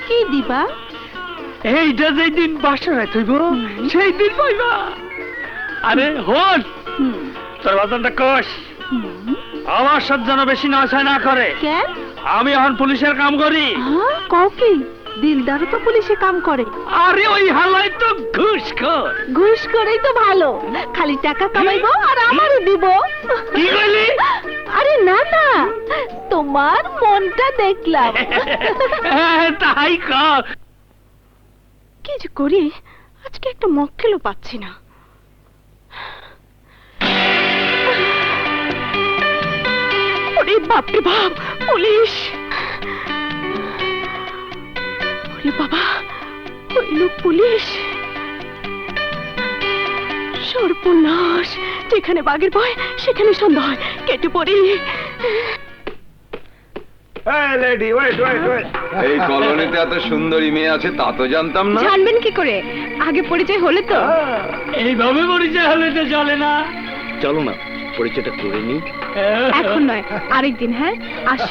কি দিবা? এইটা যেই দিন বাসরা থইব সেই দিন পাইবা। আরে হন তোর বাদনটা কষ আমার সাথে যেন বেশি নয় না করে। কেন? আমি এখন পুলিশের কাম করি। কও কি? দিলদারও তো পুলিশে কাম করে। আরে ওই হালাই তো ঘুষখোর। ঘুষ করেই তো ভালো, খালি টাকা কামাইবো আর আমারও দিব। কি কইলি? আরে না না, তোমার মনটা দেখলাম। তাই কর। কি যে করি, আজকে একটা মক্কেলও পাচ্ছি না। ওরে বাপরে বাপ, পুলিশ! ওরে বাবা, ওই লোক পুলিশ! সর্বনাশ! যেখানে বাঘের ভয় সেখানে সন্ধ্যা হয়, কেটে পড়ি। এই কলোনিতে এত সুন্দরী মেয়ে আছে তা তো জানতাম না। জানবেন কি করে? আগে পরিচয় হলে তো। এইভাবে পরিচয় হলে তো চলে না। চলো না পরিচয়টা করে নি। এখন নয়, আরেকদিন। হ্যাঁ, আসি।